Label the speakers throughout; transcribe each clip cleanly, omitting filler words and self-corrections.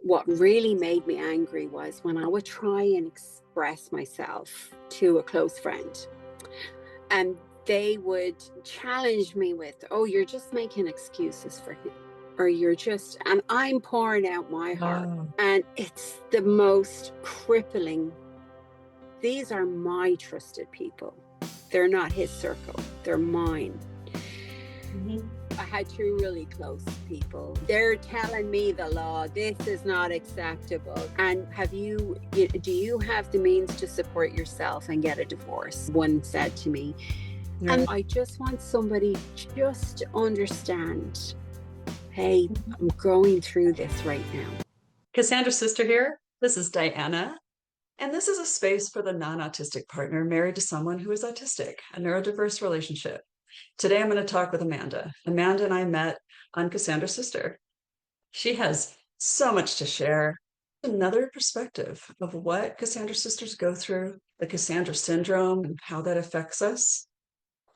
Speaker 1: What really made me angry was when I would try and express myself to a close friend, and they would challenge me with, oh, you're just making excuses for him, or and I'm pouring out my heart.
Speaker 2: Oh.
Speaker 1: And it's the most crippling. These are my trusted people. They're not his circle, they're mine.
Speaker 2: Mm-hmm.
Speaker 1: I had two really close people. They're telling me the law, this is not acceptable. And do you have the means to support yourself and get a divorce? One said to me. Yeah. And I just want somebody just to understand, hey, I'm going through this right now.
Speaker 2: Cassandra Sister here. This is Diana. And this is a space for the non-autistic partner married to someone who is autistic, a neurodiverse relationship. Today, I'm going to talk with Amanda. Amanda and I met on Cassandra Sister. She has so much to share. Another perspective of what Cassandra Sisters go through, the Cassandra Syndrome and how that affects us,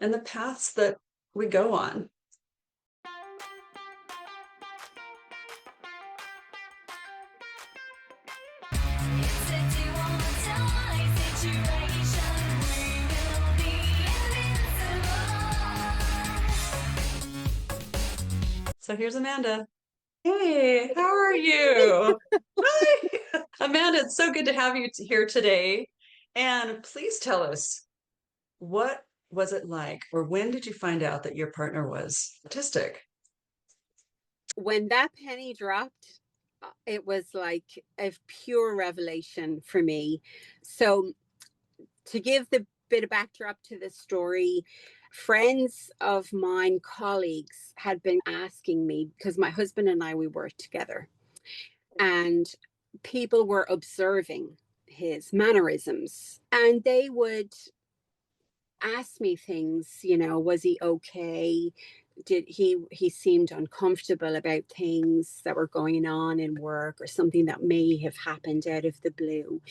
Speaker 2: and the paths that we go on. So here's Amanda. Hey, how are you? Hi, Amanda. It's so good to have you here today. And please tell us, what was it like, or when did you find out that your partner was autistic?
Speaker 1: When that penny dropped, it was like a pure revelation for me. So to give the bit of backdrop to the story, friends of mine, colleagues, had been asking me, because my husband and I, we worked together, and people were observing his mannerisms, and they would ask me things, was he okay? Did he seemed uncomfortable about things that were going on in work, or something that may have happened out of the blue.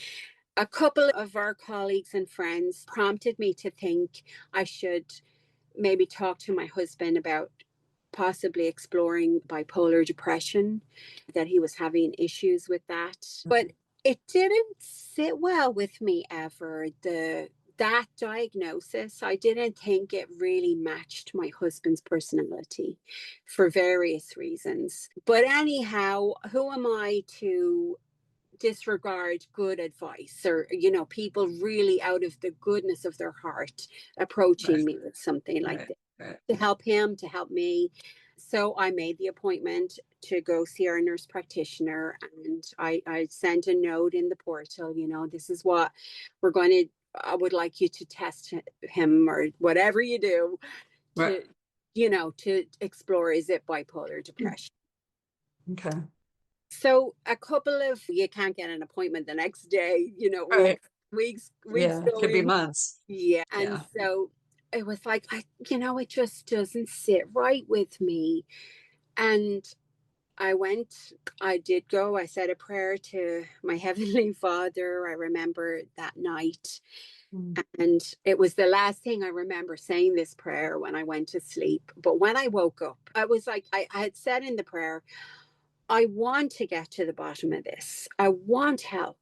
Speaker 1: A couple of our colleagues and friends prompted me to think I should maybe talk to my husband about possibly exploring bipolar depression, that he was having issues with that. But it didn't sit well with me ever. That diagnosis, I didn't think it really matched my husband's personality for various reasons. But anyhow, who am I to disregard good advice, or people really out of the goodness of their heart approaching me with something like this, to help him, to help me. So I made the appointment to go see our nurse practitioner, and I sent a note in the portal, this is what we're going to, I would like you to test him, or whatever you do, to to explore, is it bipolar depression?
Speaker 2: Okay.
Speaker 1: So you can't get an appointment the next day, weeks
Speaker 2: yeah, it could be months.
Speaker 1: Yeah. And so it was like, it just doesn't sit right with me. And I did go, I said a prayer to my Heavenly Father. I remember that night. And it was the last thing I remember saying this prayer when I went to sleep. But when I woke up, I was like, I had said in the prayer, I want to get to the bottom of this. I want help.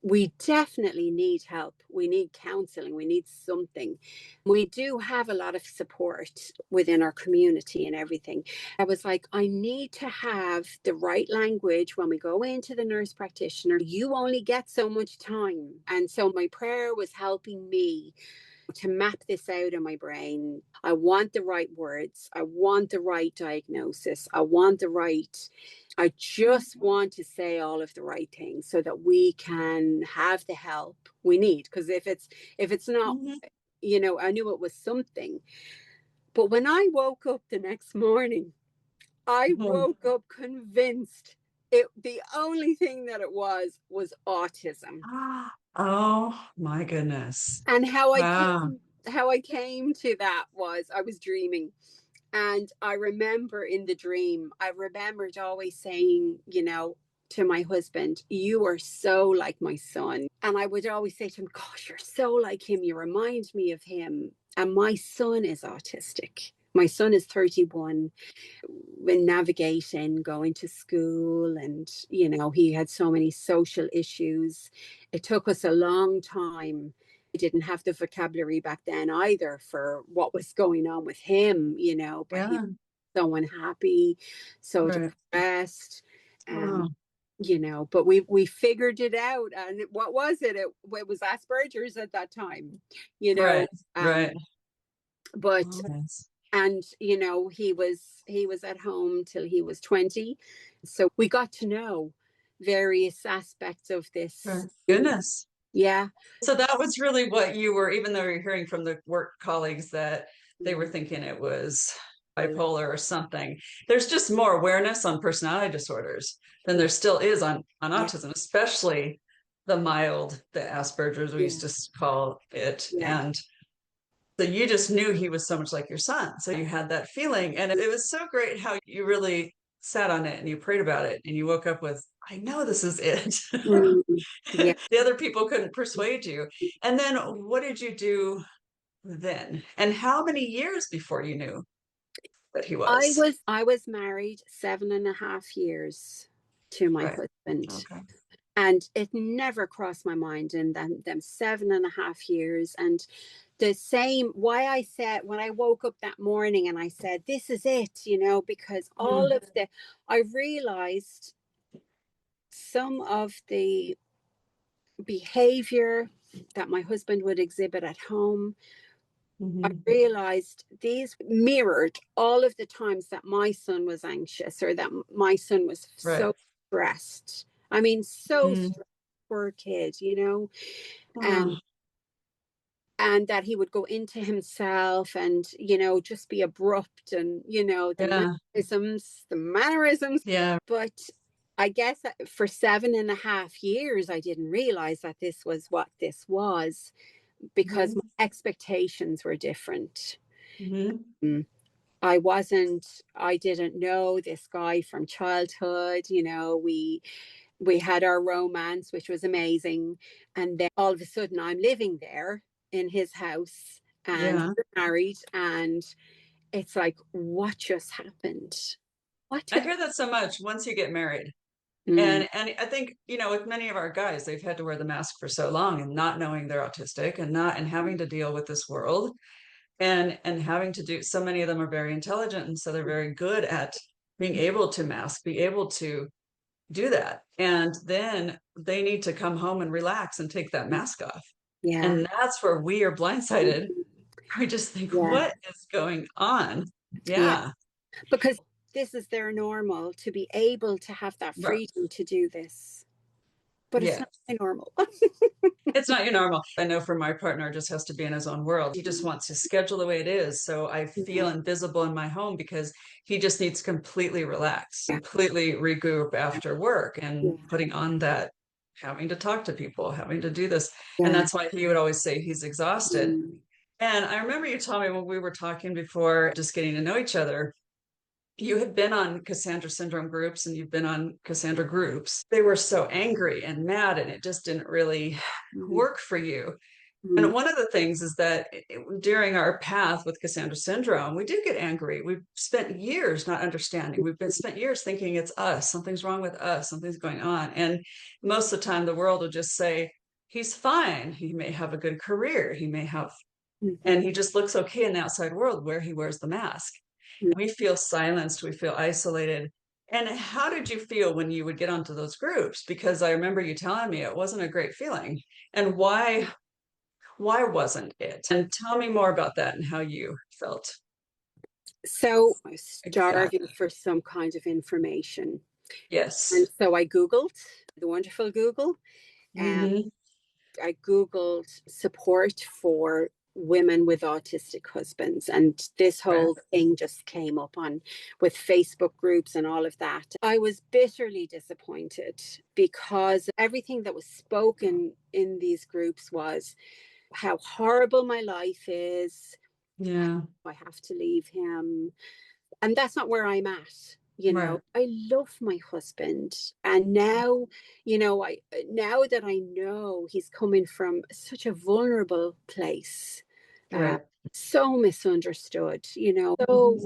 Speaker 1: We definitely need help. We need counseling. We need something. We do have a lot of support within our community and everything. I was like, I need to have the right language when we go into the nurse practitioner. You only get so much time. And so my prayer was helping me to map this out in my brain. I want the right words. I want the right diagnosis. I just want to say all of the right things so that we can have the help we need. Because if it's not, I knew it was something. But when I woke up the next morning, I woke up convinced the only thing that it was autism.
Speaker 2: Oh my goodness.
Speaker 1: And how I came to that was I was dreaming. And I remember in the dream, I remembered always saying, to my husband, you are so like my son. And I would always say to him, gosh, you're so like him. You remind me of him. And my son is autistic. My son is 31. When navigating going to school, and he had so many social issues, it took us a long time. We didn't have the vocabulary back then either for what was going on with him, but he
Speaker 2: Yeah.
Speaker 1: was so unhappy, so
Speaker 2: Right.
Speaker 1: depressed.
Speaker 2: Oh,
Speaker 1: But we figured it out. And what was it? It was Asperger's at that time, you know
Speaker 2: right.
Speaker 1: um
Speaker 2: Right.
Speaker 1: but
Speaker 2: Oh, yes.
Speaker 1: and he was at home till he was 20, so we got to know various aspects of this.
Speaker 2: Goodness.
Speaker 1: Yeah.
Speaker 2: So that was really what you were, even though you're hearing from the work colleagues that they were thinking it was bipolar or something. There's just more awareness on personality disorders than there still is on
Speaker 1: Yeah.
Speaker 2: autism, especially the mild, the Asperger's, we used
Speaker 1: Yeah.
Speaker 2: to call it.
Speaker 1: Yeah.
Speaker 2: And so you just knew he was so much like your son. So you had that feeling. And it was so great how you really sat on it and you prayed about it and you woke up with, I know this is it.
Speaker 1: Mm, yeah.
Speaker 2: The other people couldn't persuade you. And then what did you do then? And how many years before you knew that he
Speaker 1: I
Speaker 2: was?
Speaker 1: was I was married 7.5 years to my
Speaker 2: Right.
Speaker 1: husband,
Speaker 2: Okay.
Speaker 1: and it never crossed my mind in them 7.5 years. And the same why I said when I woke up that morning and I said, this is it, because all
Speaker 2: Mm,
Speaker 1: of the I realized some of the behavior that my husband would exhibit at home. I
Speaker 2: mhm.
Speaker 1: realized these mirrored all of the times that my son was anxious, or that my son was
Speaker 2: Right.
Speaker 1: so stressed. I mean, so
Speaker 2: Mm.
Speaker 1: stressed for a kid,
Speaker 2: Oh,
Speaker 1: and and that he would go into himself and just be abrupt, and
Speaker 2: yeah.
Speaker 1: the mannerisms.
Speaker 2: Yeah.
Speaker 1: But I guess that for 7.5 years I didn't realize that this was what this was, because
Speaker 2: Mhm.
Speaker 1: my expectations were different.
Speaker 2: Mhm.
Speaker 1: Mm. I didn't know this guy from childhood. We had our romance, which was amazing. And then all of a sudden I'm living there in his house, and
Speaker 2: Yeah.
Speaker 1: we're married, and it's like, what just happened? What
Speaker 2: I
Speaker 1: did
Speaker 2: hear that so much once you get married.
Speaker 1: mm,
Speaker 2: And I think, with many of our guys, they've had to wear the mask for so long and not knowing they're autistic and having to deal with this world and having to do, so many of them are very intelligent, and so they're very good at being able to mask, be able to do that. And then they need to come home and relax and take that mask off.
Speaker 1: yeah.
Speaker 2: And that's where we are blindsided. We just think,
Speaker 1: Yeah.
Speaker 2: what is going on?
Speaker 1: Yeah.
Speaker 2: Yeah.
Speaker 1: Because this is their normal, to be able to have that
Speaker 2: Right.
Speaker 1: freedom to do this. But it's
Speaker 2: Yeah.
Speaker 1: not my normal.
Speaker 2: It's not your normal. I know for my partner, just has to be in his own world. He just wants his schedule the way it is. So I
Speaker 1: Yeah.
Speaker 2: feel invisible in my home because he just needs to completely relax,
Speaker 1: Yeah.
Speaker 2: completely regroup after work
Speaker 1: Yeah.
Speaker 2: and putting on that, having to talk to people, having to do this. And
Speaker 1: Yeah.
Speaker 2: that's why he would always say he's exhausted.
Speaker 1: Mm.
Speaker 2: And I remember you telling me when we were talking before, just getting to know each other, you had been on Cassandra Syndrome groups and you've been on Cassandra groups. They were so angry and mad, and it just didn't really
Speaker 1: Mm.
Speaker 2: work for you.
Speaker 1: Mm.
Speaker 2: And one of the things is that during our path with Cassandra Syndrome, we do get angry. We've spent years not understanding. We've been spent years thinking it's us, something's wrong with us, something's going on. And most of the time, the world will just say, he's fine. He may have a good career. He may have,
Speaker 1: Mhm.
Speaker 2: and he just looks okay in the outside world where he wears the mask.
Speaker 1: Mm.
Speaker 2: We feel silenced. We feel isolated. And how did you feel when you would get onto those groups? Because I remember you telling me it wasn't a great feeling. And why wasn't it? And tell me more about that and how you felt.
Speaker 1: So I was starving
Speaker 2: Exactly.
Speaker 1: for some kind of information. And
Speaker 2: Yes.
Speaker 1: so I Googled, the wonderful Google, and
Speaker 2: Hmm.
Speaker 1: I Googled support for women with autistic husbands. And this
Speaker 2: Right.
Speaker 1: whole thing just came up on with Facebook groups and all of that. I was bitterly disappointed, because everything that was spoken in these groups was how horrible my life is.
Speaker 2: Yeah.
Speaker 1: I have to leave him. And that's not where I'm at.
Speaker 2: Right.
Speaker 1: I love my husband. And now, now that I know he's coming from such a vulnerable place, uh,
Speaker 2: Right.
Speaker 1: so misunderstood, you know, so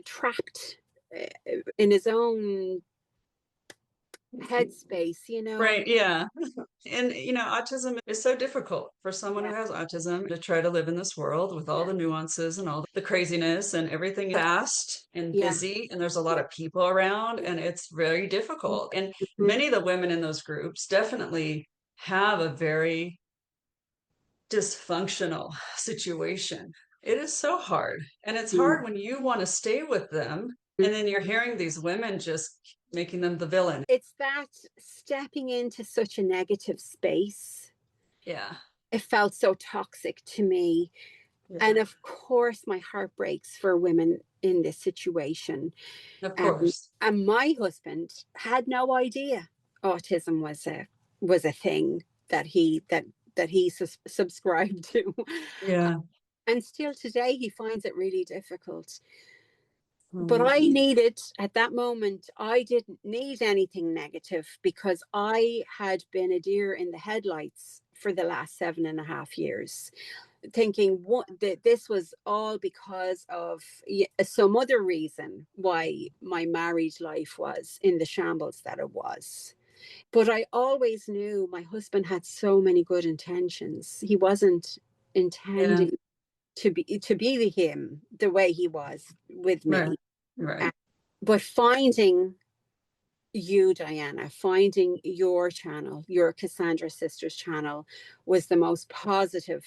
Speaker 1: trapped in his own headspace, you know.
Speaker 2: Right, yeah. And autism is so difficult for someone
Speaker 1: Yeah,
Speaker 2: who has autism to try to live in this world with all
Speaker 1: yeah,
Speaker 2: the nuances and all the craziness and everything fast and
Speaker 1: yeah,
Speaker 2: busy, and there's a lot
Speaker 1: yeah.
Speaker 2: of people around, and it's very difficult. And
Speaker 1: Mhm.
Speaker 2: many of the women in those groups definitely have a very dysfunctional situation. It is so hard. And it's hard when you want to stay with them, and then you're hearing these women just making them the villain.
Speaker 1: It's that stepping into such a negative space.
Speaker 2: Yeah.
Speaker 1: It felt so toxic to me.
Speaker 2: Yeah.
Speaker 1: And of course, my heart breaks for women in this situation.
Speaker 2: Of
Speaker 1: Um,
Speaker 2: course.
Speaker 1: and my husband had no idea autism was a thing that he subscribed to,
Speaker 2: Yeah.
Speaker 1: and still today he finds it really difficult. But
Speaker 2: Mm.
Speaker 1: I needed, at that moment, I didn't need anything negative because I had been a deer in the headlights for the last 7.5 years, thinking that this was all because of some other reason why my married life was in the shambles that it was. But I always knew my husband had so many good intentions. He wasn't
Speaker 2: Yeah.
Speaker 1: intending to be him the way he was with
Speaker 2: Right.
Speaker 1: me.
Speaker 2: Right.
Speaker 1: But finding you, Diana, finding your channel, your Cassandra Sisters channel, was the most positive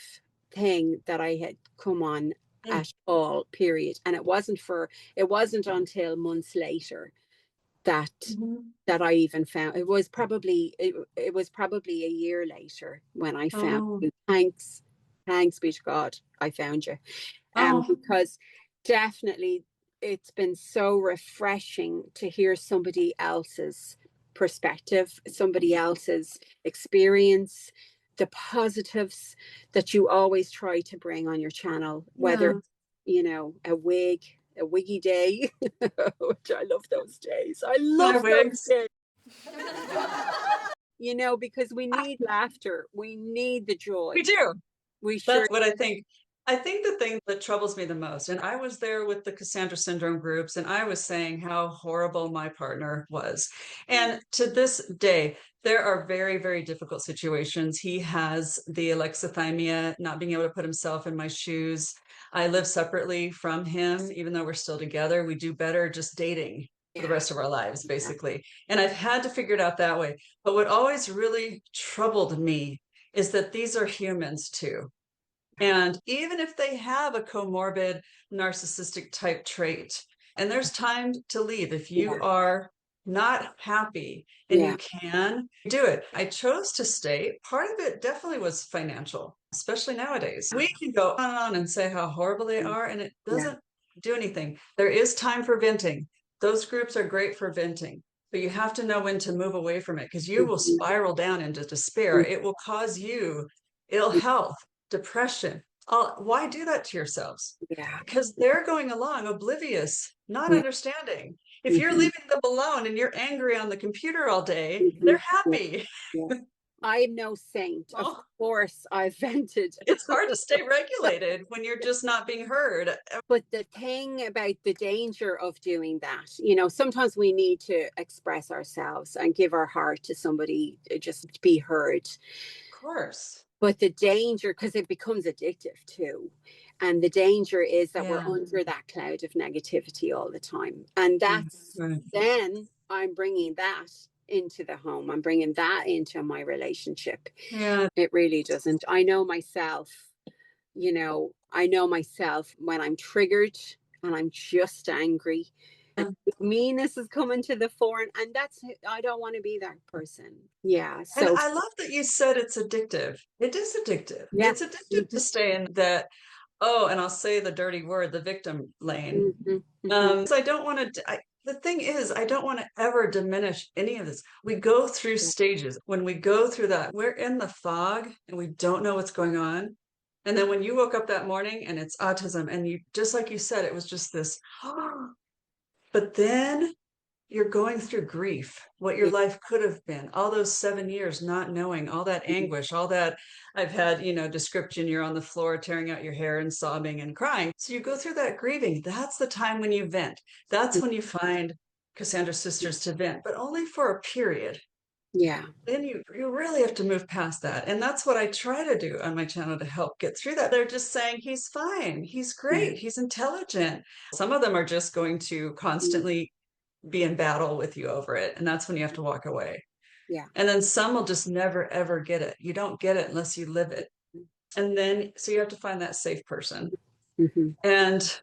Speaker 1: thing that I had come on
Speaker 2: Mm.
Speaker 1: at all, period. And it wasn't until months later that
Speaker 2: Mhm.
Speaker 1: I even found it was probably a year later when I found
Speaker 2: Oh.
Speaker 1: you. Thanks be to God I found you.
Speaker 2: Oh.
Speaker 1: Because definitely it's been so refreshing to hear somebody else's perspective, somebody else's experience, the positives that you always try to bring on your channel, whether,
Speaker 2: Yeah.
Speaker 1: a wiggy day, which I love those days. I
Speaker 2: My
Speaker 1: love those
Speaker 2: wigs.
Speaker 1: days. Because we need laughter. We need the
Speaker 2: We
Speaker 1: joy.
Speaker 2: do.
Speaker 1: We sure.
Speaker 2: That's what I think. I think the thing that troubles me the most, and I was there with the Cassandra Syndrome groups, and I was saying how horrible my partner was. And to this day, there are very, very difficult situations. He has the alexithymia, not being able to put himself in my shoes. I live separately from him, even though we're still together. We do better just dating for the
Speaker 1: Yeah.
Speaker 2: rest of our lives, basically. And I've had to figure it out that way. But what always really troubled me is that these are humans too. And even if they have a comorbid narcissistic type trait, and there's time to leave if you
Speaker 1: Yeah.
Speaker 2: are not happy and you
Speaker 1: Yeah.
Speaker 2: can do it. I chose to stay. Part of it definitely was financial, especially nowadays. We can go on and say how horrible they are, and it
Speaker 1: Yeah.
Speaker 2: doesn't do anything. There is time for venting. Those groups are great for venting, but you have to know when to move away from it because you will
Speaker 1: Mhm.
Speaker 2: spiral down into despair. It will cause you ill health, depression. Why do that to yourselves?
Speaker 1: Yeah.
Speaker 2: Because they're going along oblivious, not
Speaker 1: Yeah.
Speaker 2: understanding. If you're
Speaker 1: Mhm.
Speaker 2: leaving them alone and you're angry on the computer all day, they're
Speaker 1: Mhm. Yeah.
Speaker 2: happy.
Speaker 1: Yeah. I'm no saint. Of
Speaker 2: Oh,
Speaker 1: course, I've vented.
Speaker 2: it's hard to stay regulated when you're just not being heard.
Speaker 1: But the thing about the danger of doing that, sometimes we need to express ourselves and give our heart to somebody, just to be heard.
Speaker 2: Of course.
Speaker 1: But the danger, because it becomes addictive too. And the danger is that we're
Speaker 2: Yeah.
Speaker 1: under that cloud of negativity all the time. And
Speaker 2: Right. Right.
Speaker 1: then I'm bringing that into the home. I'm bringing that into my relationship.
Speaker 2: Yeah.
Speaker 1: It really doesn't. I know myself when I'm triggered and I'm just angry. And meanness is coming to the fore. And I don't want to be that person. Yeah.
Speaker 2: And
Speaker 1: So,
Speaker 2: I love that you said it's addictive. It is addictive.
Speaker 1: yeah.
Speaker 2: It's addictive
Speaker 1: Mm-hmm,
Speaker 2: to stay in that, oh, and I'll say the dirty word, the victim lane.
Speaker 1: mm-hmm, mm-hmm.
Speaker 2: So I don't want to, the thing is, I don't want to ever diminish any of this. We go through
Speaker 1: Yeah.
Speaker 2: stages. When we go through that, we're in the fog and we don't know what's going on. And then when you woke up that morning and it's autism, and you, just like you said, it was just this, but then you're going through grief, what your
Speaker 1: Yeah.
Speaker 2: life could have been, all those 7 years not knowing, all that anguish, all that I've had, description, you're on the floor tearing out your hair and sobbing and crying. So you go through that grieving. That's the time when you vent. That's when you find Cassandra Sisters to vent, but only for a period.
Speaker 1: Yeah.
Speaker 2: Then you really have to move past that. And that's what I try to do on my channel to help get through that. They're just saying, he's fine, he's
Speaker 1: Yeah.
Speaker 2: great, he's intelligent. Some of them are just going to constantly be in battle with you over it. And that's when you have to walk away.
Speaker 1: Yeah.
Speaker 2: And then some will just never, ever get it. You don't get it unless you live it. And then, so you have to find that safe person.
Speaker 1: Mm-hmm.
Speaker 2: And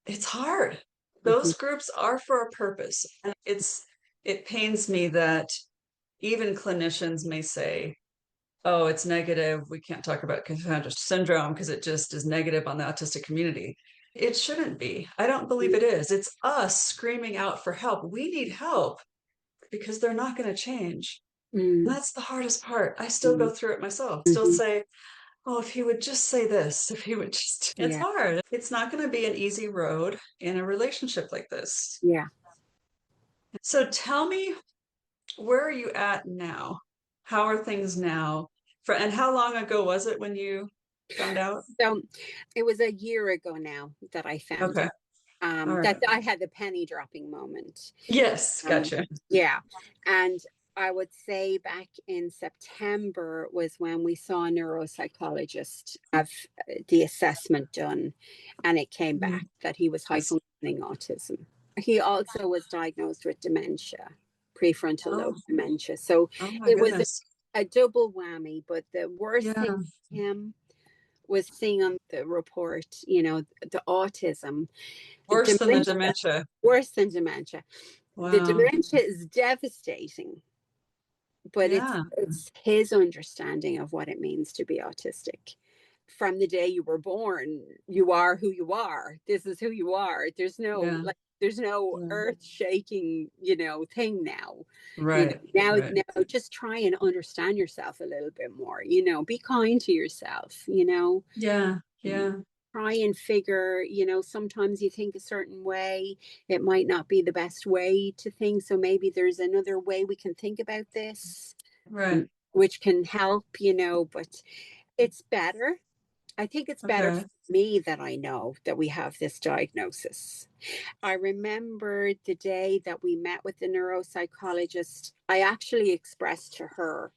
Speaker 2: it's hard.
Speaker 1: Mm-hmm.
Speaker 2: Those groups are for a purpose. And it pains me that even clinicians may say, oh, it's negative. We can't talk about Cassandra syndrome because it just is negative on the autistic community. It shouldn't be. I don't believe it is. It's us screaming out for help. We need help because they're not going to change. And
Speaker 1: Mm-hmm.
Speaker 2: that's the hardest part. I still go through it myself, still
Speaker 1: Mm-hmm.
Speaker 2: say, oh, if he would just say this, if he would just, it's
Speaker 1: Yeah.
Speaker 2: hard. It's not going to be an easy road in a relationship like this.
Speaker 1: Yeah.
Speaker 2: So tell me, where are you at now? How are things now? And how long ago was it when you found out?
Speaker 1: So it was a year ago now that I found
Speaker 2: Okay.
Speaker 1: out
Speaker 2: All right.
Speaker 1: that I had the penny dropping moment.
Speaker 2: Yes.
Speaker 1: Um,
Speaker 2: Gotcha.
Speaker 1: yeah. And I would say back in September was when we saw a neuropsychologist have the assessment done, and it came back
Speaker 2: Mhm.
Speaker 1: that he was high
Speaker 2: Yes.
Speaker 1: functioning autism. He also was diagnosed with dementia, prefrontal lobe
Speaker 2: Oh,
Speaker 1: dementia. So
Speaker 2: oh my
Speaker 1: it was
Speaker 2: goodness.
Speaker 1: a double whammy. But the worst thing
Speaker 2: Yeah.
Speaker 1: for him was seeing on the report, the autism,
Speaker 2: Worse than the
Speaker 1: dementia,
Speaker 2: dementia.
Speaker 1: worse than dementia. The
Speaker 2: Wow.
Speaker 1: dementia is devastating, but it's
Speaker 2: Yeah.
Speaker 1: it's his understanding of what it means to be autistic. From the day you were born, you are who you are. This is who you are.
Speaker 2: Yeah.
Speaker 1: There's no
Speaker 2: Yeah.
Speaker 1: earth shaking, thing now.
Speaker 2: Right.
Speaker 1: Now
Speaker 2: Right.
Speaker 1: just try and understand yourself a little bit more, be kind to yourself,
Speaker 2: Yeah. Yeah.
Speaker 1: try and figure, sometimes you think a certain way, it might not be the best way to think. So maybe there's another way we can think about this,
Speaker 2: Right.
Speaker 1: which can help, but it's better. I think it's better for
Speaker 2: Okay.
Speaker 1: me that I know that we have this diagnosis. I remember the day that we met with the neuropsychologist, I actually expressed to her,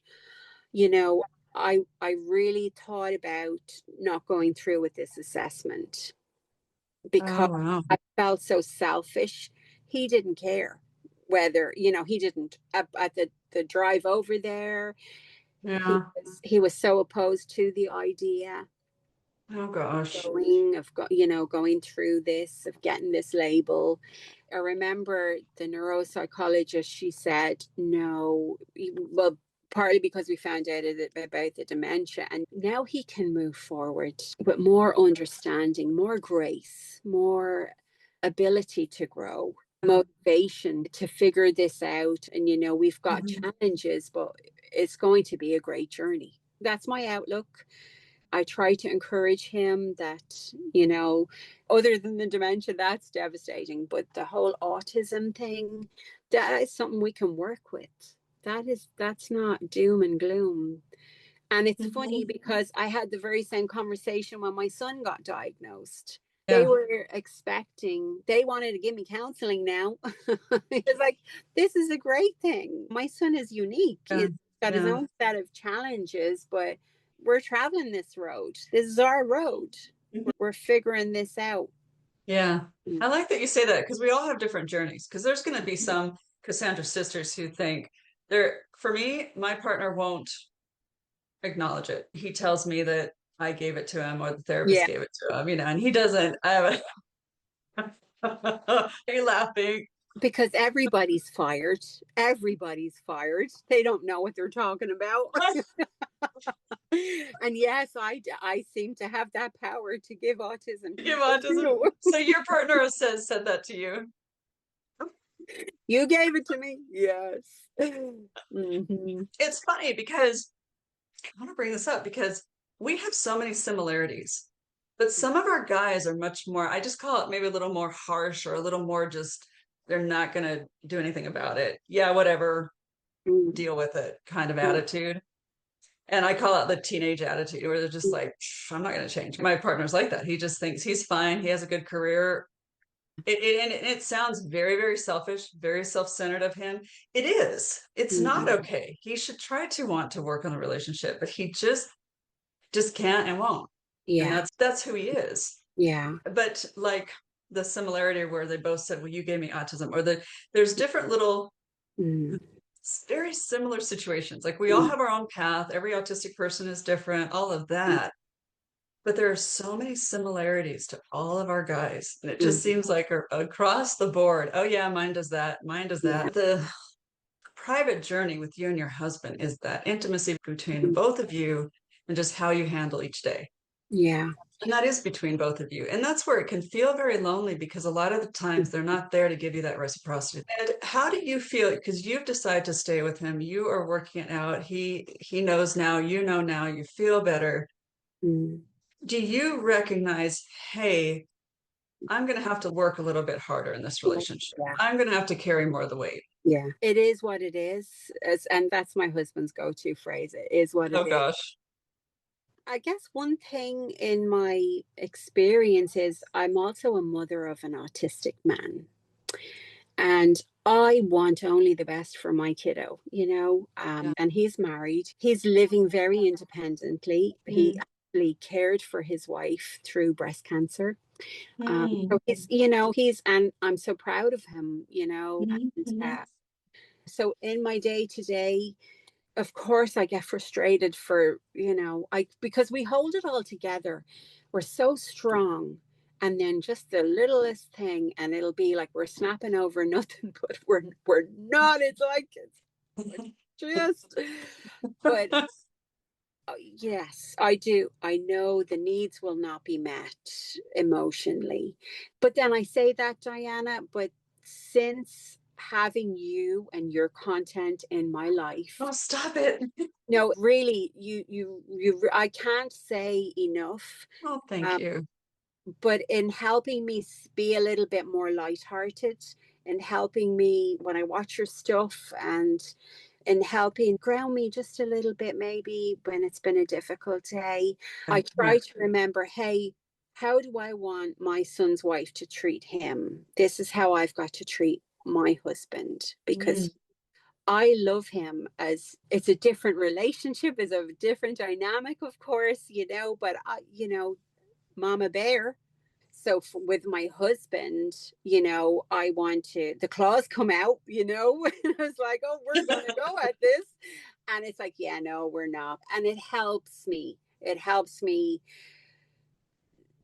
Speaker 1: you know, I really thought about not going through with this assessment because
Speaker 2: Oh, wow.
Speaker 1: I felt so selfish. He didn't care whether, he didn't at the drive over there. He
Speaker 2: Yeah.
Speaker 1: was so opposed to the idea
Speaker 2: Oh, gosh.
Speaker 1: going through this, of getting this label. I remember the neuropsychologist, she said no, well, partly because we found out about the dementia, and now he can move forward with more understanding, more grace, more ability to grow, motivation to figure this out. And we've got
Speaker 2: Mhm.
Speaker 1: challenges, but it's going to be a great journey. That's my outlook. I try to encourage him that, other than the dementia, that's devastating, but the whole autism thing, that is something we can work with. That's not doom and gloom. And it's funny
Speaker 2: Mhm.
Speaker 1: because I had the very same conversation when my son got diagnosed. They
Speaker 2: Yeah.
Speaker 1: were expecting, they wanted to give me counseling now. It's like, this is a great thing. My son is unique.
Speaker 2: Yeah.
Speaker 1: He's got his
Speaker 2: Yeah.
Speaker 1: own set of challenges, but we're traveling this road. This is our road.
Speaker 2: Mhm.
Speaker 1: We're figuring this out.
Speaker 2: Yeah.
Speaker 1: Mm.
Speaker 2: I like that you say that because we all have different journeys. Because there's going to be some Cassandra sisters who think for me, my partner won't acknowledge it. He tells me that I gave it to him or the therapist
Speaker 1: Yeah,
Speaker 2: gave it to him, and he doesn't. I have a, are you laughing?
Speaker 1: because everybody's fired. Everybody's fired. They don't know what they're talking about. And yes, I seem to have that power to give autism
Speaker 2: Give
Speaker 1: people
Speaker 2: autism.
Speaker 1: too.
Speaker 2: So your partner has said that to you.
Speaker 1: You gave it to me. Yes. Mm-hmm.
Speaker 2: It's funny because I want to bring this up because we have so many similarities, but some of our guys are much more, I just call it maybe a little more harsh or a little more just they're not going to do anything about it. Yeah, whatever, deal with it kind of attitude. And I call it the teenage attitude where they're just like, I'm not going to change. My partner's like that. He just thinks he's fine. He has a good career. And it sounds very, very selfish, very self-centered of him. It is. It's not okay. He should try to want to work on the relationship, but he just can't and won't. And
Speaker 1: Yeah.
Speaker 2: that's who he is.
Speaker 1: Yeah.
Speaker 2: But like the similarity where they both said, well, you gave me autism, or there's different little very similar situations. Like we all have our own path. Every autistic person is different, all of that. But there are so many similarities to all of our guys. And it just seems like across the board. Oh yeah, mine does that. Mine does that. The private journey with you and your husband is that intimacy between both of you and just how you handle each day.
Speaker 1: Yeah.
Speaker 2: And that is between both of you. And that's where it can feel very lonely because a lot of the times they're not there to give you that reciprocity. And how do you feel? Because you've decided to stay with him. You are working it out. He knows now, you know now, you feel better. Do you recognize, hey, I'm going to have to work a little bit harder in this relationship.
Speaker 1: Yeah.
Speaker 2: I'm going to have to carry more of the weight.
Speaker 1: Yeah. It is what it is. And that's my husband's go-to phrase. It is what it is.
Speaker 2: Gosh.
Speaker 1: I guess one thing in my experience is I'm also a mother of an autistic man. And I want only the best for my kiddo, and he's married. He's living very independently. He actually cared for his wife through breast cancer. So and I'm so proud of him, and, so in my day to day, of course, I get frustrated because we hold it all together. We're so strong. And then just the littlest thing, and it'll be like we're snapping over nothing, but we're not. It's like but yes, I do. I know the needs will not be met emotionally. But then I say that, Diana, but since having you and your content in my life.
Speaker 2: Oh, stop it.
Speaker 1: No, really, I can't say enough.
Speaker 2: Oh, thank you.
Speaker 1: But in helping me be a little bit more lighthearted, and helping me when I watch your stuff, and in helping ground me just a little bit, maybe when it's been a difficult day. I try to remember, hey, how do I want my son's wife to treat him? This is how I've got to treat my husband, because I love him. As it's a different relationship, it's a different dynamic, of course, but Mama Bear. So with my husband, I want the claws come out, and I was like, oh, we're going to go at this. And it's like, yeah, no, we're not. And it helps me. It helps me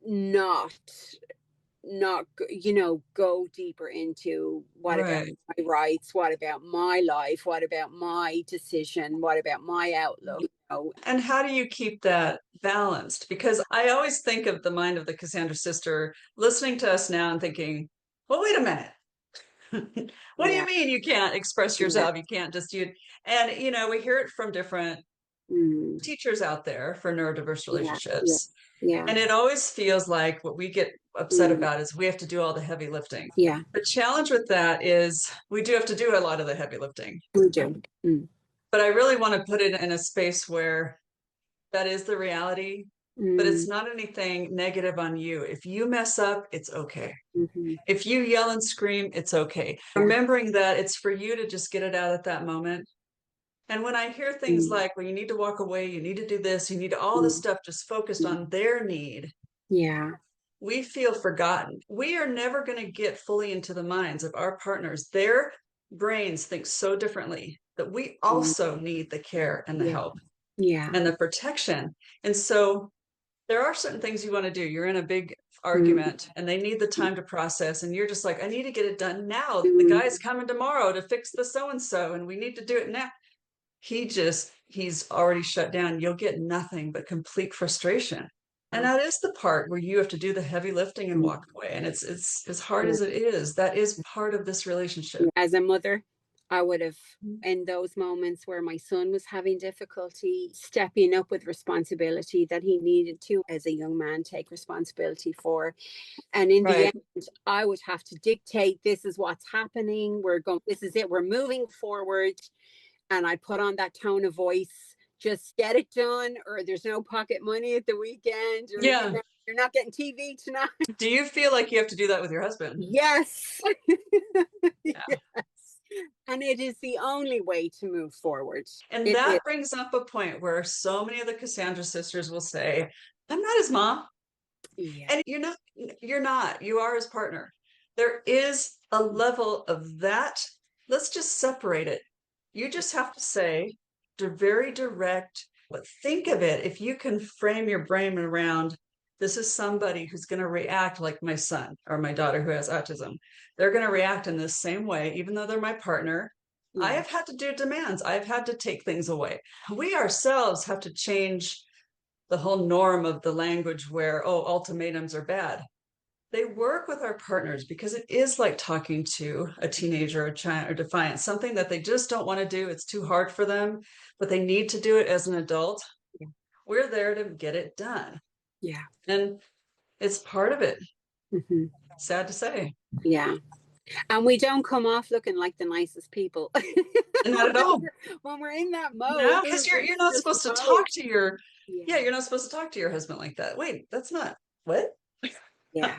Speaker 1: not go deeper into what about my rights, what about my life, what about my decision, what about my outlook.
Speaker 2: And how do you keep that balanced? Because I always think of the mind of the Cassandra sister listening to us now and thinking, well, wait a minute. What do you mean you can't express yourself? You can't just and we hear it from different teachers out there for neurodiverse relationships. And it always feels like what we get upset about is we have to do all the heavy lifting. The challenge with that is we do have to do a lot of the heavy lifting.
Speaker 1: We do.
Speaker 2: But I really want to put it in a space where that is the reality, but it's not anything negative on you. If you mess up, it's okay. If you yell and scream, it's okay. Remembering that it's for you to just get it out at that moment. And when I hear things like, well, you need to walk away, you need to do this, you need all this stuff just focused on their need. We feel forgotten. We are never going to get fully into the minds of our partners. Their brains think so differently that we also need the care and the help and the protection. And so there are certain things you want to do. You're in a big argument and they need the time to process. And you're just like, I need to get it done now. The guy's coming tomorrow to fix the so-and-so and we need to do it now. He's already shut down. You'll get nothing but complete frustration. And that is the part where you have to do the heavy lifting and walk away. And it's as hard as it is, that is part of this relationship.
Speaker 1: As a mother, I would have, in those moments where my son was having difficulty stepping up with responsibility that he needed to, as a young man, take responsibility for. And in the
Speaker 2: Right.
Speaker 1: end, I would have to dictate, this is what's happening. We're going, this is it. We're moving forward. And I put on that tone of voice, just get it done, or there's no pocket money at the weekend, or
Speaker 2: Yeah.
Speaker 1: you're not getting TV tonight.
Speaker 2: Do you feel like you have to do that with your husband?
Speaker 1: Yes.
Speaker 2: Yeah.
Speaker 1: Yes. And it is the only way to move forward.
Speaker 2: And
Speaker 1: It is.
Speaker 2: that brings up a point where so many of the Cassandra sisters will say, I'm not his mom.
Speaker 1: Yeah.
Speaker 2: And you're not, you are his partner. There is a level of that. Let's just separate it. You just have to say, very direct, but think of it. If you can frame your brain around, this is somebody who's going to react like my son or my daughter who has autism. They're going to react in this same way, even though they're my partner. I
Speaker 1: Yeah.
Speaker 2: have had to do demands. I've had to take things away. We ourselves have to change the whole norm of the language where, oh, ultimatums are bad. They work with our partners because it is like talking to a teenager or a child or defiant, something that they just don't want to do. It's too hard for them, but they need to do it as an adult.
Speaker 1: Yeah.
Speaker 2: We're there to get it done.
Speaker 1: Yeah.
Speaker 2: And it's part of it.
Speaker 1: Mm-hmm.
Speaker 2: Sad to say.
Speaker 1: Yeah. And we don't come off looking like the nicest people.
Speaker 2: Not at all.
Speaker 1: When we're in that mode.
Speaker 2: No, because you're not supposed to talk to your you're not supposed to talk to your husband like that. Wait, that's not what?
Speaker 1: Yeah.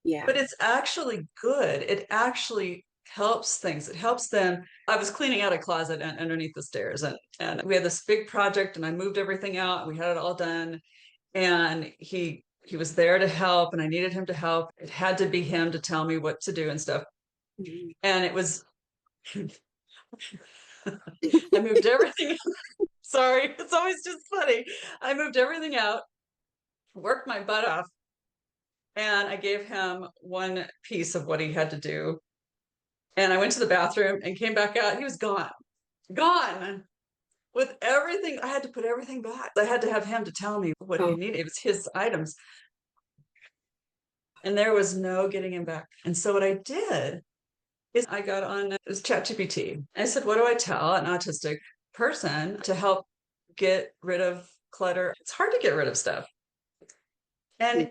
Speaker 1: Yeah.
Speaker 2: But it's actually good. It actually helps things. It helps them. I was cleaning out a closet underneath the stairs, and we had this big project, and I moved everything out. We had it all done, and he was there to help, and I needed him to help. It had to be him to tell me what to do and stuff.
Speaker 1: Mm-hmm.
Speaker 2: And it was I moved everything. Sorry, it's always just funny. I moved everything out, worked my butt off, and I gave him one piece of what he had to do. And I went to the bathroom and came back out. He was gone with everything. I had to put everything back. I had to have him to tell me what he needed. It was his items. And there was no getting him back. And so what I did is I got on ChatGPT. I said, what do I tell an autistic person to help get rid of clutter? It's hard to get rid of stuff. And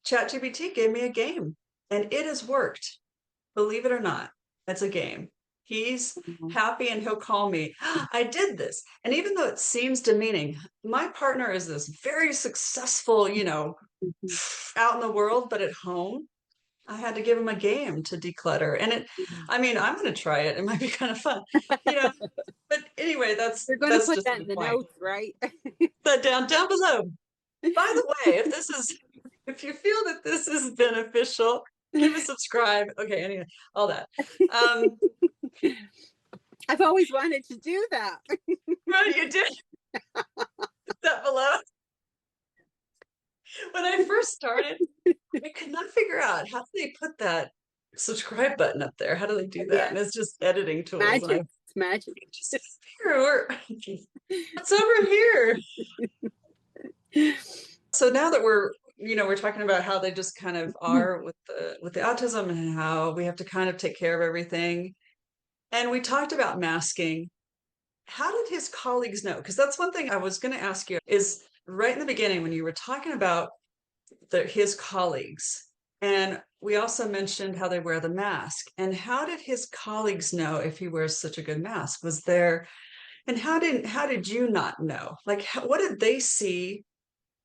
Speaker 2: ChatGPT gave me a game, and it has worked. Believe it or not, it's a game. He's happy and he'll call me, I did this. And even though it seems demeaning, my partner is this very successful, out in the world, but at home, I had to give him a game to declutter. And I'm going to try it. It might be kind of fun, but anyway,
Speaker 1: We're going to put
Speaker 2: just
Speaker 1: that in the notes, right?
Speaker 2: That down below. By the way, if you feel that this is beneficial, give a subscribe. Okay, anyway, all that.
Speaker 1: I've always wanted to do that.
Speaker 2: Right, you did. That below. When I first started, I could not figure out how do they put that subscribe button up there. How do they do that? Yeah. And it's just editing tools.
Speaker 1: Magic. It's magic.
Speaker 2: It's here. It's over here. So now that we're talking about how they just kind of are with the autism and how we have to kind of take care of everything. And we talked about masking. How did his colleagues know? Because that's one thing I was going to ask you is right in the beginning when you were talking about his colleagues. And we also mentioned how they wear the mask. And how did his colleagues know if he wears such a good mask? Was there, and how did you not know? Like, what did they see?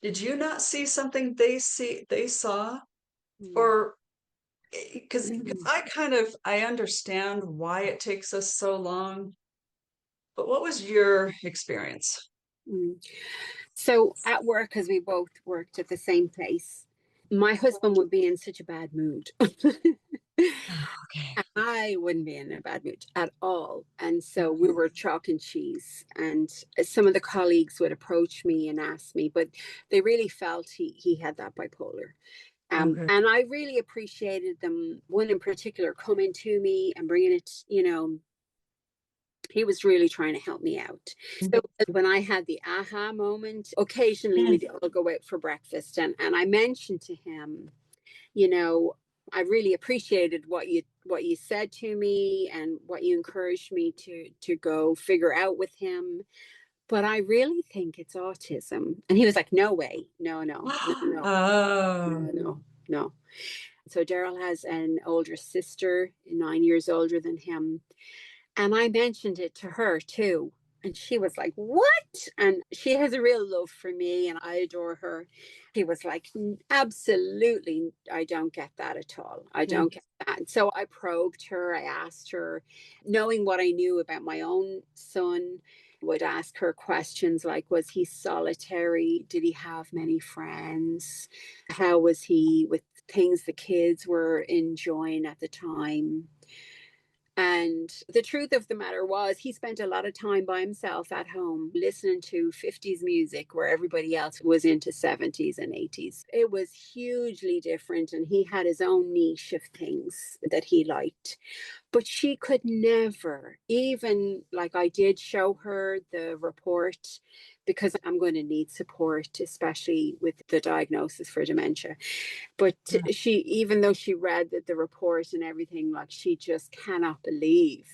Speaker 2: Did you not see something they saw? Or because I understand why it takes us so long, but what was your experience?
Speaker 1: So at work, because we both worked at the same place, my husband would be in such a bad mood. Okay. I wouldn't be in a bad mood at all. And so we were chalk and cheese. And some of the colleagues would approach me and ask me, but they really felt he had that bipolar. And I really appreciated them, one in particular, coming to me and bringing it, he was really trying to help me out. So when I had the aha moment, occasionally we'd all go out for breakfast. And I mentioned to him, I really appreciated what you what you said to me and what you encouraged me to go figure out with him. But I really think it's autism." And he was like, "No way. No, no, no, no,
Speaker 2: Oh,
Speaker 1: no, no, no." So Daryl has an older sister, 9 years older than him. And I mentioned it to her too. And she was like, "What?" And she has a real love for me and I adore her. He was like, "Absolutely. I don't get that at all. I
Speaker 2: mm,
Speaker 1: don't get that." So I probed her. I asked her, knowing what I knew about my own son, would ask her questions like, was he solitary? Did he have many friends? How was he with things the kids were enjoying at the time? And the truth of the matter was, he spent a lot of time by himself at home listening to 50s music where everybody else was into 70s and 80s. It was hugely different, and he had his own niche of things that he liked. But she could never, even like I did show her the report because I'm going to need support, especially with the diagnosis for dementia. But
Speaker 2: mm,
Speaker 1: she, even though she read the report and everything, like she just cannot believe.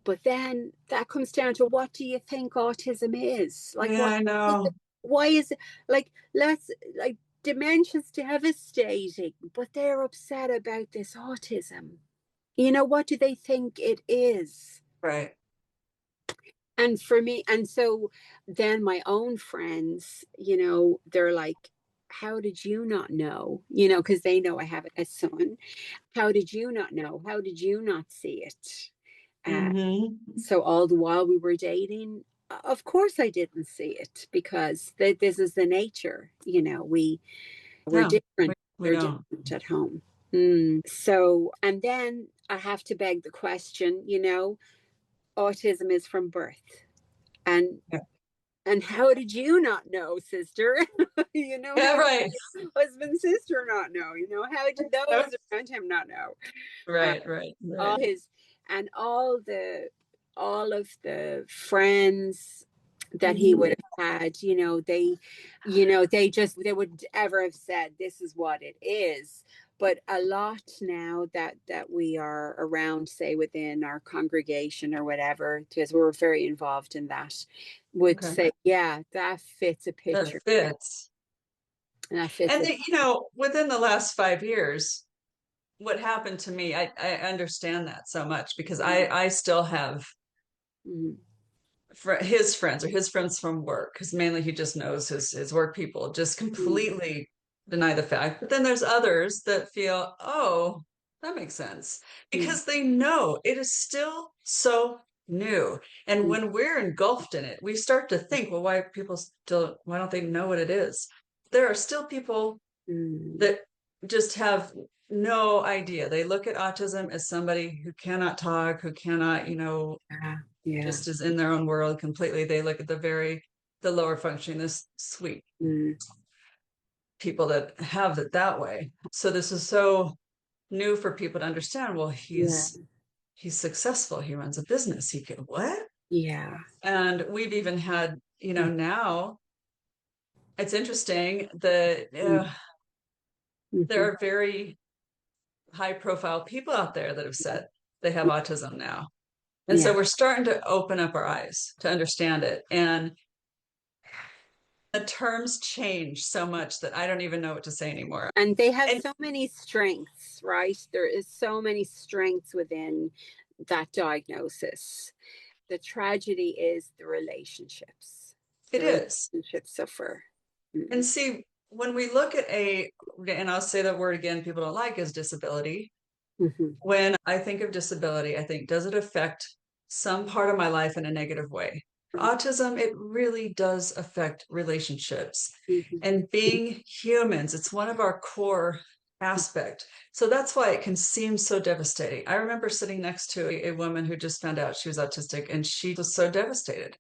Speaker 1: But then that comes down to, what do you think autism is? Like,
Speaker 2: yeah,
Speaker 1: what
Speaker 2: I
Speaker 1: is
Speaker 2: know.
Speaker 1: it? Why is it like, let's like, dementia's devastating, but they're upset about this autism. What do they think it is?
Speaker 2: Right.
Speaker 1: And for me, and so then my own friends, they're like, "How did you not know?" Because they know I have a son. "How did you not know? How did you not see it?" Uh,
Speaker 2: Hmm.
Speaker 1: so all the while we were dating, of course I didn't see it, because this is the nature. We're
Speaker 2: No,
Speaker 1: different.
Speaker 2: we
Speaker 1: We're
Speaker 2: don't.
Speaker 1: different at home. So, and then I have to beg the question, autism is from birth. And
Speaker 2: Yeah,
Speaker 1: and how did you not know, sister?
Speaker 2: yeah,
Speaker 1: How did
Speaker 2: right.
Speaker 1: your husband, sister not know? How did those around him not know? Uh,
Speaker 2: Right, right,
Speaker 1: all
Speaker 2: right.
Speaker 1: his and all of the friends that he would
Speaker 2: Hmm.
Speaker 1: have had, they wouldn't ever have said this is what it is. But a lot now that we are around, say within our congregation or whatever, because we're very involved in that, would
Speaker 2: Okay.
Speaker 1: say, yeah, that fits a
Speaker 2: That
Speaker 1: picture.
Speaker 2: fits.
Speaker 1: That fits
Speaker 2: And
Speaker 1: it.
Speaker 2: within the last 5 years, what happened to me, I understand that so much because I still have
Speaker 1: Mm,
Speaker 2: his friends or his friends from work, because mainly he just knows his work people, just
Speaker 1: mm,
Speaker 2: completely deny the fact. But then there's others that feel, oh, that makes sense,
Speaker 1: mm,
Speaker 2: because they know it is still so new. And
Speaker 1: mm,
Speaker 2: when we're engulfed in it, we start to think, well, why don't they know what it is? There are still people
Speaker 1: mm.
Speaker 2: that just have no idea. They look at autism as somebody who cannot talk, who cannot,
Speaker 1: Yeah, yeah.
Speaker 2: just is in their own world completely. They look at the lower functioning, this sweet
Speaker 1: Mm,
Speaker 2: people that have it that way. So this is so new for people to understand. Well,
Speaker 1: yeah,
Speaker 2: he's successful. He runs a business. He could what?
Speaker 1: yeah.
Speaker 2: And we've even had,
Speaker 1: Mm,
Speaker 2: now it's interesting that
Speaker 1: mm,
Speaker 2: there
Speaker 1: mhm.
Speaker 2: are very high profile people out there that have said they have autism now. And so
Speaker 1: Yeah.
Speaker 2: we're starting to open up our eyes to understand it. And the terms change so much that I don't even know what to say anymore.
Speaker 1: And they have
Speaker 2: And
Speaker 1: so many strengths, right? There is so many strengths within that diagnosis. The tragedy is the relationships.
Speaker 2: it
Speaker 1: The
Speaker 2: is.
Speaker 1: relationships suffer.
Speaker 2: And
Speaker 1: Mm,
Speaker 2: see, when we look at and I'll say that word again, people don't like, is disability.
Speaker 1: mhm,
Speaker 2: When I think of disability, I think, does it affect some part of my life in a negative way? Autism, it really does affect relationships
Speaker 1: mhm,
Speaker 2: and being humans. It's one of our core aspect. So that's why it can seem so devastating. I remember sitting next to a woman who just found out she was autistic, and she was so devastated.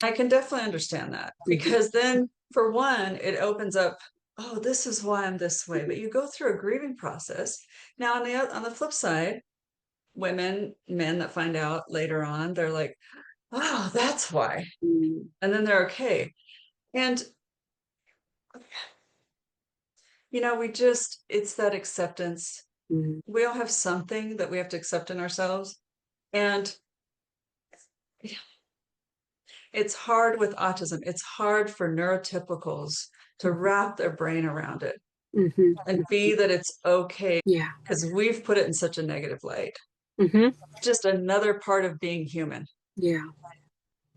Speaker 2: I can definitely understand that,
Speaker 1: mhm,
Speaker 2: because then, for one, it opens up, oh, this is why I'm this way. But you go through a grieving process. Now, on the flip side, men that find out later on, they're like, oh, that's why.
Speaker 1: mm,
Speaker 2: And then they're okay. And, we just, it's that acceptance. We all have something that we have to accept in ourselves. And it's hard with autism. It's hard for neurotypicals to wrap their brain around it and be that it's okay,
Speaker 1: Yeah.
Speaker 2: because we've put it in such a negative light.
Speaker 1: Mm-hmm.
Speaker 2: Just another part of being human.
Speaker 1: Yeah.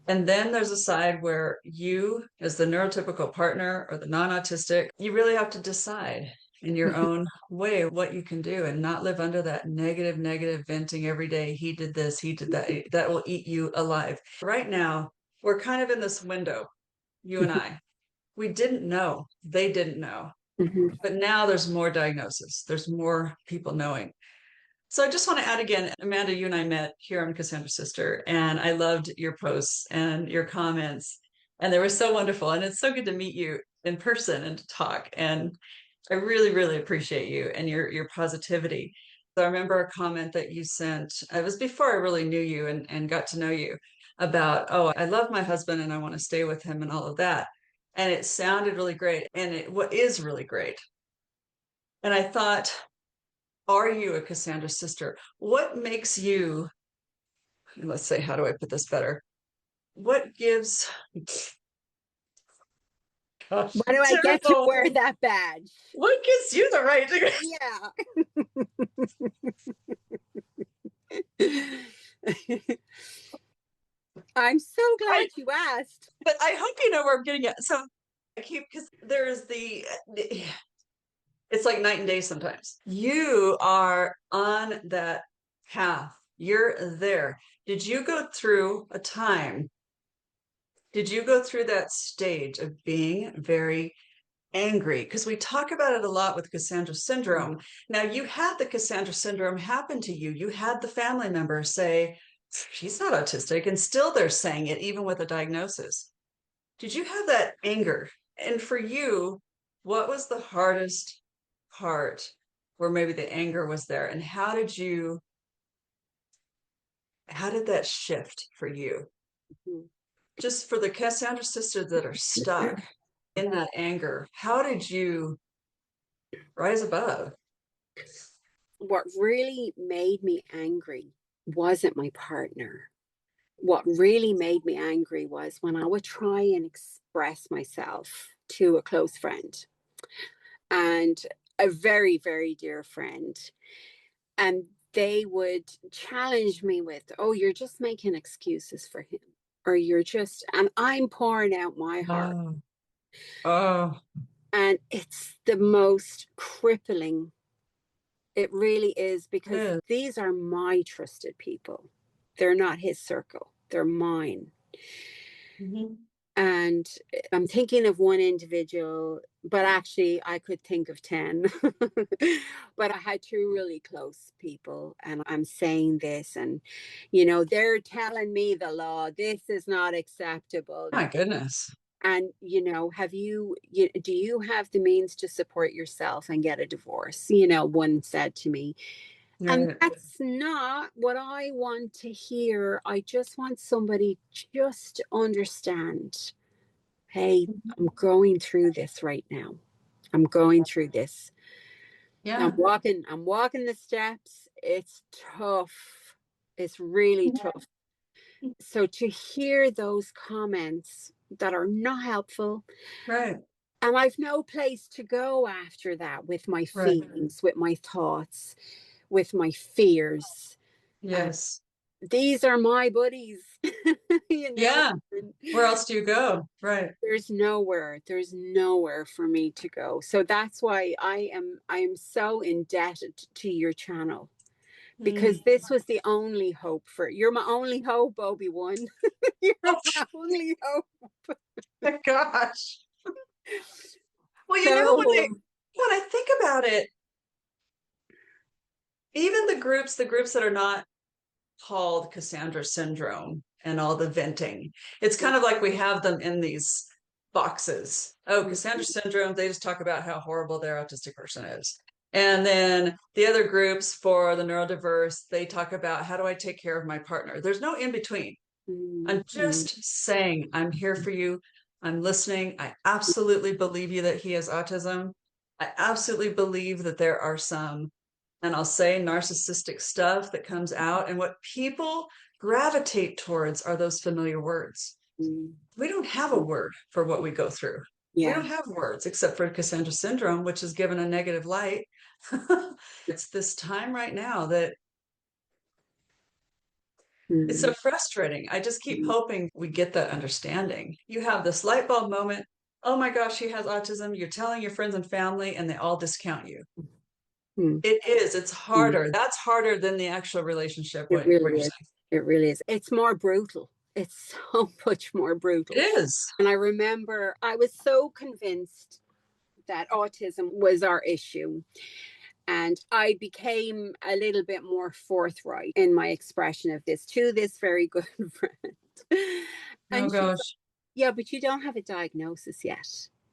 Speaker 2: And then there's a side where you, as the neurotypical partner or the non-autistic, you really have to decide in your own way what you can do and not live under that negative venting every day. He did this, he did that. That will eat you alive. Right now, we're kind of in this window, you and I. We didn't know. They didn't know.
Speaker 1: Mm-hmm.
Speaker 2: But now there's more diagnosis. There's more people knowing. So I just want to add again, Amanda, you and I met here on Cassandra Sister, and I loved your posts and your comments, and they were so wonderful. And it's so good to meet you in person and to talk. And I really, really appreciate you and your positivity. So I remember a comment that you sent. It was before I really knew you and got to know you about, oh, I love my husband and I want to stay with him and all of that. And it sounded really great. And it what is really great. And I thought, are you a Cassandra sister? What makes you, let's say, how do I put this better? What gives, gosh,
Speaker 1: Why do I get to
Speaker 2: terrible.
Speaker 1: wear that badge?
Speaker 2: What gives you the right to?
Speaker 1: Yeah. I'm so glad you asked.
Speaker 2: But I hope you know where I'm getting at. So I keep, because there's it's like night and day sometimes. You are on that path. You're there. Did you go through a time? Did you go through that stage of being very angry? Because we talk about it a lot with Cassandra syndrome. Now, you had the Cassandra syndrome happen to you. You had the family member say, she's not autistic, and still they're saying it, even with a diagnosis. Did you have that anger? And for you, what was the hardest part where maybe the anger was there? And how did that shift for you? Just for the Cassandra sisters that are stuck in that anger, how did you rise above?
Speaker 1: What really made me angry wasn't my partner. What really made me angry was when I would try and express myself to a close friend and a very, very dear friend. And they would challenge me with, oh, you're just making excuses for him. Or you're just, and I'm pouring out my heart.
Speaker 2: Oh, oh,
Speaker 1: And it's the most crippling. It really is, because
Speaker 2: yeah.
Speaker 1: these are my trusted people. They're not his circle, they're mine.
Speaker 2: Mm-hmm.
Speaker 1: And I'm thinking of one individual, but actually I could think of 10. But I had two really close people, and I'm saying this, and they're telling me the law, this is not acceptable.
Speaker 2: My goodness.
Speaker 1: And do you have the means to support yourself and get a divorce? One said to me. And
Speaker 2: Right.
Speaker 1: that's not what I want to hear. I just want somebody just to understand, hey, I'm going through this right now. I'm going through this.
Speaker 2: Yeah.
Speaker 1: I'm walking the steps. It's tough. It's really tough. So to hear those comments that are not helpful,
Speaker 2: Right.
Speaker 1: and I've no place to go after that with my
Speaker 2: Right.
Speaker 1: feelings, with my thoughts, with my fears.
Speaker 2: Yes.
Speaker 1: These are my buddies, you know.
Speaker 2: Yeah. Where else do you go? Right.
Speaker 1: There's nowhere for me to go. So that's why I'm so indebted to your channel, because
Speaker 2: Mm.
Speaker 1: this was the only hope you're my only hope, Obi-Wan. You're
Speaker 2: Oh
Speaker 1: my only hope.
Speaker 2: my gosh. Well,
Speaker 1: So
Speaker 2: when I think about it, even the groups that are not called Cassandra Syndrome and all the venting, it's kind of like we have them in these boxes. Oh, Cassandra Syndrome, they just talk about how horrible their autistic person is. And then the other groups for the neurodiverse, they talk about, how do I take care of my partner? There's no in between. I'm just saying, I'm here for you. I'm listening. I absolutely believe you that he has autism. I absolutely believe that there are some and I'll say narcissistic stuff that comes out. And what people gravitate towards are those familiar words. We don't have a word for what we go through. We
Speaker 1: Yeah.
Speaker 2: don't have words except for Cassandra Syndrome, which is given a negative light. It's this time right now that it's so frustrating. I just keep hoping we get that understanding. You have this light bulb moment. Oh my gosh, she has autism. You're telling your friends and family, and they all discount you. It is. It's harder. That's harder than the actual relationship.
Speaker 1: It
Speaker 2: What
Speaker 1: really
Speaker 2: you're
Speaker 1: is.
Speaker 2: saying.
Speaker 1: It really is. It's more brutal. It's so much more brutal.
Speaker 2: It is.
Speaker 1: And I remember I was so convinced that autism was our issue. And I became a little bit more forthright in my expression of this to this very good friend.
Speaker 2: Oh
Speaker 1: And she's like,
Speaker 2: gosh.
Speaker 1: yeah, but you don't have a diagnosis yet.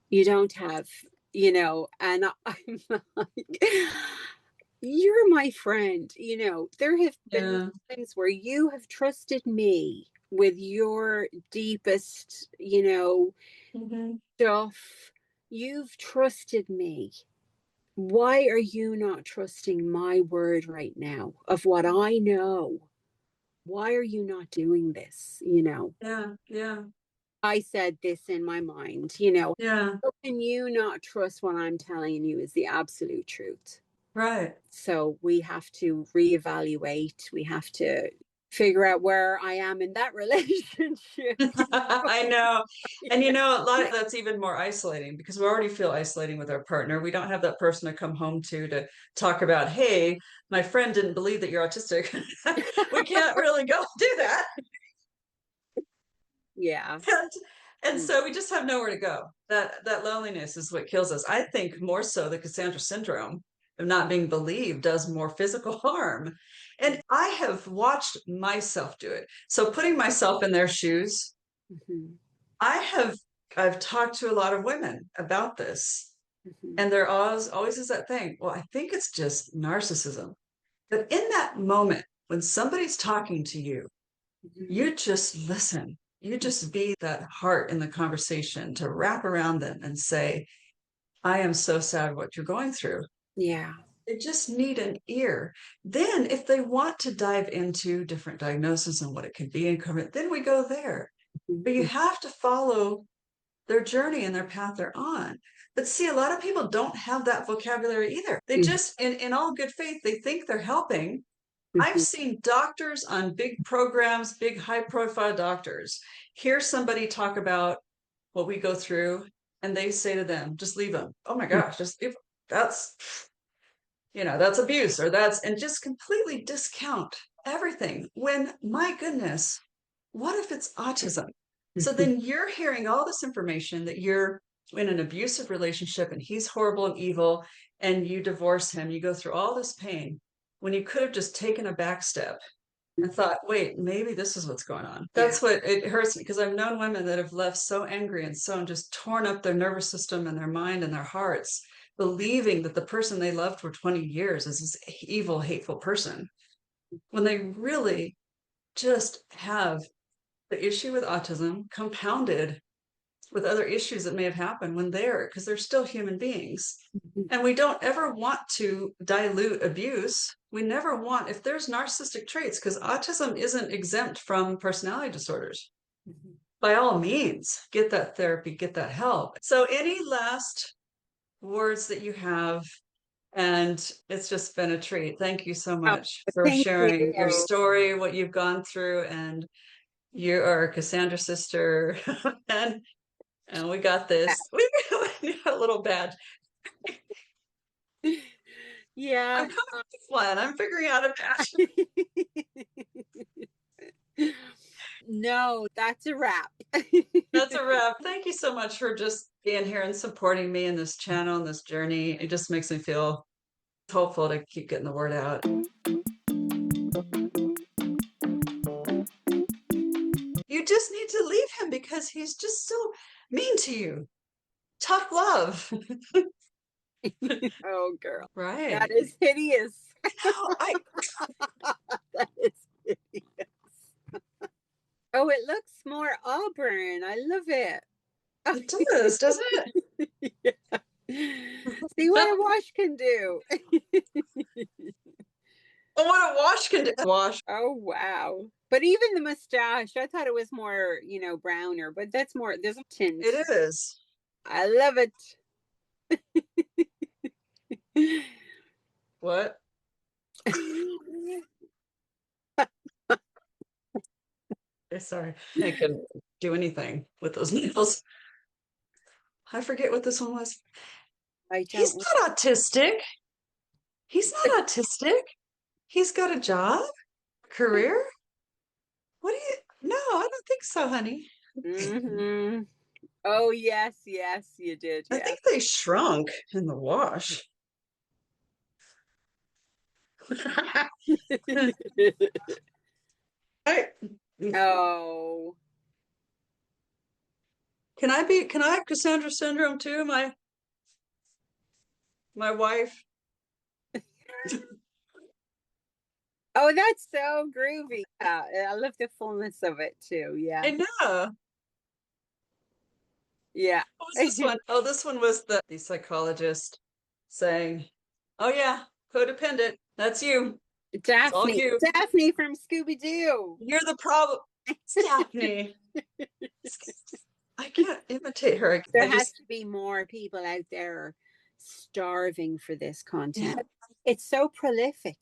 Speaker 1: You don't have, and I'm like, you're my friend. There have been
Speaker 2: Yeah.
Speaker 1: times where you have trusted me with your deepest, stuff. You've trusted me. Why are you not trusting my word right now of what I know? Why are you not doing this?
Speaker 2: Yeah. Yeah.
Speaker 1: I said this in my mind,
Speaker 2: Yeah.
Speaker 1: how can you not trust what I'm telling you is the absolute truth?
Speaker 2: Right.
Speaker 1: So we have to reevaluate. We have to figure out where I am in that relationship.
Speaker 2: I know. And a lot of that's even more isolating because we already feel isolating with our partner. We don't have that person to come home to talk about, hey, my friend didn't believe that you're autistic. We can't really go do that.
Speaker 1: Yeah.
Speaker 2: And so we just have nowhere to go. That loneliness is what kills us. I think more so the Cassandra syndrome of not being believed does more physical harm. And I have watched myself do it. So putting myself in their shoes,
Speaker 1: Mhm.
Speaker 2: I've talked to a lot of women about this.
Speaker 1: Mhm.
Speaker 2: And there always is that thing. Well, I think it's just narcissism. But in that moment, when somebody's talking to you,
Speaker 1: Mhm.
Speaker 2: you just listen. You just be that heart in the conversation to wrap around them and say, I am so sad what you're going through.
Speaker 1: Yeah.
Speaker 2: They just need an ear. Then, if they want to dive into different diagnoses and what it could be and cover, then we go there. But you
Speaker 1: Mhm.
Speaker 2: have to follow their journey and their path they're on. But see, a lot of people don't have that vocabulary either. They
Speaker 1: Mhm.
Speaker 2: just, in all good faith, they think they're helping. I've
Speaker 1: Mhm.
Speaker 2: seen doctors on big programs, big high profile doctors, hear somebody talk about what we go through, and they say to them, just leave them. Oh my gosh, just leave them. That's, that's abuse or and just completely discount everything when, my goodness, what if it's autism? So
Speaker 1: Mhm.
Speaker 2: then you're hearing all this information that you're in an abusive relationship and he's horrible and evil, and you divorce him, you go through all this pain when you could have just taken a back step and thought, wait, maybe this is what's going on.
Speaker 1: Yeah.
Speaker 2: That's what it hurts me because I've known women that have left so angry and so just torn up their nervous system and their mind and their hearts, believing that the person they loved for 20 years is this evil, hateful person when they really just have the issue with autism compounded with other issues that may have happened when because they're still human beings.
Speaker 1: Mhm.
Speaker 2: And we don't ever want to dilute abuse. We never want, if there's narcissistic traits, because autism isn't exempt from personality disorders.
Speaker 1: Mhm.
Speaker 2: By all means, get that therapy, get that help. So, any last words that you have? And it's just been a treat. Thank you so
Speaker 1: Oh,
Speaker 2: much for
Speaker 1: thank
Speaker 2: sharing your
Speaker 1: you.
Speaker 2: story, what you've gone through, and you are Cassandra Sister. and we got this. We got a little bad.
Speaker 1: Yeah.
Speaker 2: I'm coming up with a plan. I'm figuring out a patch.
Speaker 1: No, that's a wrap.
Speaker 2: That's a wrap. Thank you so much for just being here and supporting me in this channel and this journey. It just makes me feel hopeful to keep getting the word out. You just need to leave him because he's just so mean to you. Tough love.
Speaker 1: Oh, girl. That
Speaker 2: Right.
Speaker 1: is hideous.
Speaker 2: I
Speaker 1: That is hideous. Oh, it looks more auburn. I love it.
Speaker 2: It does, doesn't
Speaker 1: Yeah. See what
Speaker 2: it?
Speaker 1: a wash can do.
Speaker 2: Oh, what a wash can do. Wash.
Speaker 1: Oh wow. But even the mustache, I thought it was more, browner, but that's more, there's a tint.
Speaker 2: It is.
Speaker 1: I love it.
Speaker 2: What? Sorry. I can do anything with those nails. I forget what this one was.
Speaker 1: I
Speaker 2: He's
Speaker 1: don't.
Speaker 2: not autistic. He's not autistic. He's got a job, career. What do you? No, I don't think so, honey.
Speaker 1: Mm-hmm. Oh yes, yes, you did.
Speaker 2: I
Speaker 1: Yeah.
Speaker 2: think they shrunk in the wash. I,
Speaker 1: Oh.
Speaker 2: can I have Cassandra Syndrome too? My wife.
Speaker 1: Oh, that's so groovy. Yeah, I love the fullness of it too. Yeah.
Speaker 2: I know.
Speaker 1: Yeah.
Speaker 2: What was this one? Oh, this one was the psychologist saying, "Oh yeah, codependent. That's you. It's all
Speaker 1: Daphne.
Speaker 2: you.
Speaker 1: Daphne from Scooby Doo.
Speaker 2: You're the problem." It's Daphne. I can't imitate her.
Speaker 1: There has to be more people out there starving for this content. It's so prolific.